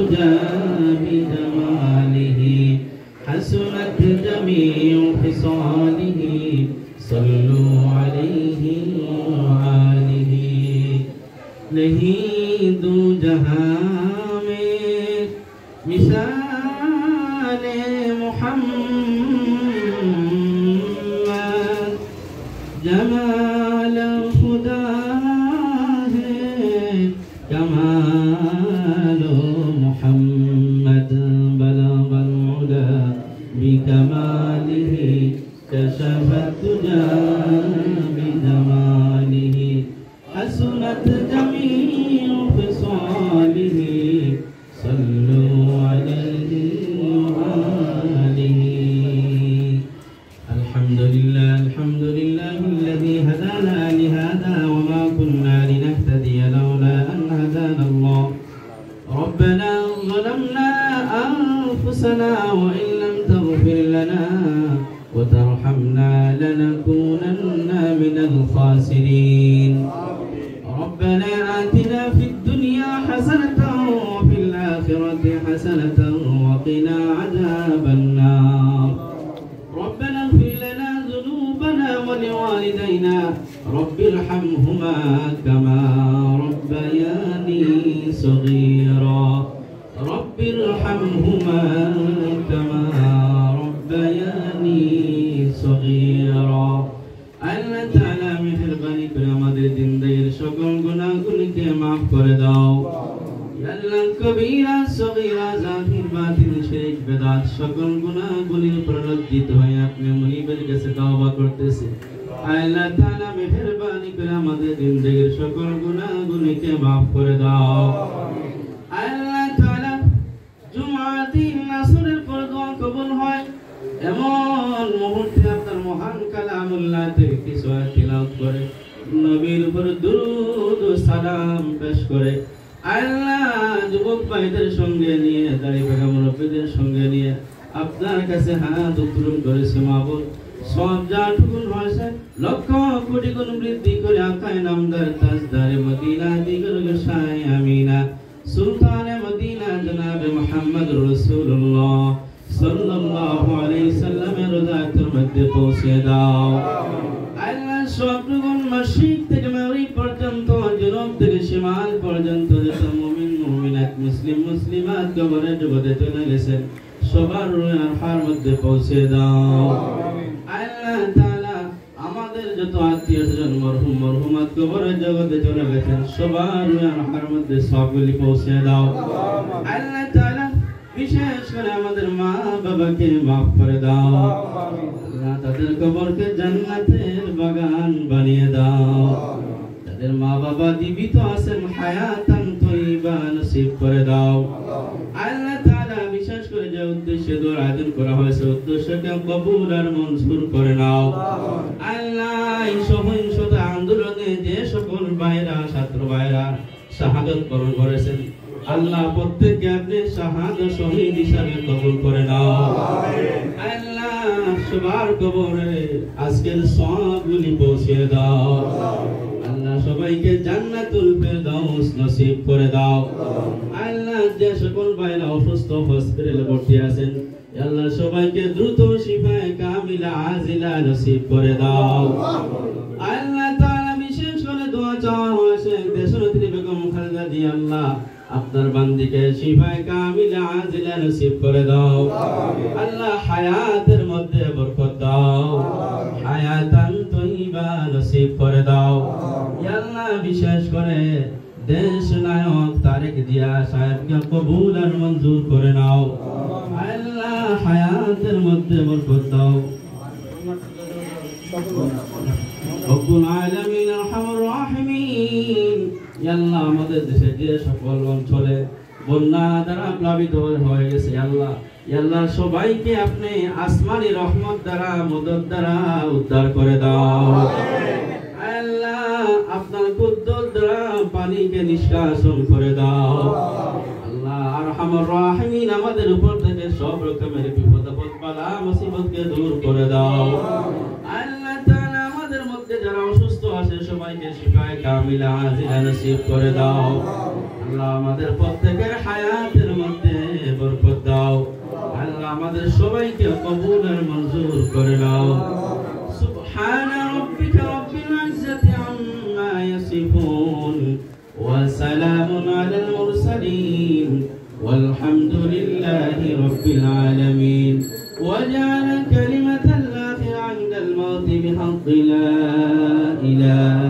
الدجى بجماله حسنت جميع خصاله صلوا عليه وآله नहीं दो जहां में मिसाल मोहम्मद जमाल खुदा है कमाल मोहम्मद बलगल उला बिकमालिही कशफत तुजा बिजमालिही हसनत जमीउ खिसालिही सल्लु अलैहि वआलिही अल्हम्दुलिल्लाहिल्लज़ी हदाना लिहादा वमा कुन्ना लिनहतदिया लौला अन हदाना अल्लाह रब्बना ज़लमना अनफुसना व इन लम तग़फिर लना व तरहमना लनकूनन्ना मिनल खासिरीन ربنا آتنا في الدنيا حسنة وفي الآخرة حسنة وقنا عذاب النار ربنا اغفر لنا ذنوبنا ولوالدينا رب ارحمهما كما ربياني صغيرا رب ارحمهما كما ربياني صغيرا আল্লাহ তাআলা মেহেরবানি করে আমাদের জিন্দেগীর সকল গুনাহগুলোকে maaf করে দাও ইয়া আল্লাহ কবিরা সগীরা জাহির বাতিন শিরক বিদআত সকল গুনাহগুলির উপর লজ্জিত হয়ে আপনি মুনিবের কাছে তওবা করতেছি আল্লাহ তাআলা মেহেরবানি করে আমাদের জিন্দেগীর সকল গুনাহগুলোকে maaf করে দাও আল্লাহ তাআলা জুমাতিন নাসরের পর দোয়া কবুল হয় এমন মুহূর্তে আপনার মহান কালামুল্লাহ থেকে কিছু তিলাওয়াত করে নবীর উপর দুরূদ ও সালাম পেশ করে আল্লাহ যুবক ভাইদের সঙ্গে নিয়ে দাড়ি পাকা মুরব্বিদের সঙ্গে নিয়ে আপনার কাছে হাত উত্তোলন করেছে মাবুদ সব যাটুকুন হয়েছে লক্ষ কোটি গুণ বৃদ্ধি করে আকায় নামদার তাজদারে মদিনা দিগর গোসাই আমিনা সুলতানে মদিনা জনাবে মুহাম্মদ রাসূলুল্লাহ সাল্লাল্লাহু আলাইহি সাল্লামের রওজাতের মধ্যে পৌঁছে দাও আল্লাহ সবগুণ মশরিক থেকে মাগরিব পর্যন্ত জুনুব থেকে শিমাল পর্যন্ত যত মুমিন মুমিনাত মুসলিম মুসলিমাত কবরে জগতে চলে গেছেন সবার রুহের আরহার মধ্যে পৌঁছে দাও আল্লাহ তাআলা আমাদের যত আত্মীয়স্বজন মরহুম মরহুমাত কবরে জগতে চলে গেছেন সবার রুহের আরহার মধ্যে সবগুলি পৌঁছে দাও আল্লাহ তাআলা বিশেষ করে আমাদের মা বাবাকে maaf করে দাও আল্লাহ তাদের কবরকে জান্নাতের বাগান বানিয়ে দাও তাদের মা বাবা জীবিত আছেন হায়াতান তয়্যিবা নসিব করে দাও আল্লাহ তাআলা বিশেষ করে যে উদ্দেশ্যে দোয়ার আয়োজন করা হয়েছে উদ্দেশ্যকে কবুল আর মঞ্জুর করে নাও আল্লাহ এই সহিংসতা আন্দোলনে যে সকল ভাইরা ছাত্র ভাইরা শাহাদাত বরণ করেছেন আল্লাহ প্রত্যেককে আপনি শাহাদাত শহীদ হিসাবে কবুল করে নাও আল্লাহ সবার কবরে আজকের সওয়াবগুলি পৌঁছে দাও আল্লাহ সবাইকে জান্নাতুল ফেরদাউস নসিব করে দাও আল্লাহ যে সকল ভাইরা অসুস্থ হসপিটালে ভর্তি আছেন আল্লাহ সবাইকে দ্রুত শিফায়ে কামিলা আজিলা নসিব করে দাও আল্লাহ তাআলা বিশেষ করে দোয়া চাওয়া হয়েছে দেশনেত্রী বেগম খালেদা জিয়া আল্লাহ আপনার বান্দিকে শিফায়ে কামিলা আজিলা নসিব করে দাও আল্লাহ হায়াতের মধ্যে বরকত দাও হায়াতান তয়্যিবা নসিব করে দাও ইয়া আল্লাহ বিশেষ করে দেশ নায়ক তারেক জিয়া সাহেবকে কবুল আর মঞ্জুর করে নাও আল্লাহ হায়াতের মধ্যে বরকত দাও রব্বুল আলামিন আরহামুর রাহিমিন ইয়া আল্লাহ আমাদের দেশে যে সকল অঞ্চলে বন্যা দ্বারা প্লাবিত হয়ে গেছে আল্লাহ ইয়া আল্লাহ সবাইকে আপনি আসমানি রহমত দ্বারা মদদ দ্বারা উদ্ধার করে দাও আল্লাহ আপনার কুদরত দ্বারা পানিকে নিষ্কাশন করে দাও আল্লাহ আরহামুর রাহিমিন আমাদের উপর থেকে সব রকমের বিপদ আপদ বালা মুসিবতকে দূর করে দাও আল্লাহ তাআলা আমাদের মধ্যে যারা অসুস্থ আছে সবাইকে শিফায়ে কামিলা আজিলা নসিব করে দাও আল্লাহ আমাদের প্রত্যেকের হায়াতের মধ্যে আমাদের সবাইকে কবুল আর মঞ্জুর করে নাও। সুবহানা রাব্বিকা রাব্বিল ইজ্জাতি আম্মা ইয়াসিফুন ওয়া সালামুন আলাল মুরসালিন walhamdulillahi rabbil alamin wa ja'ala kalimatal akhir 'inda al-maut bihaqqi la ilaha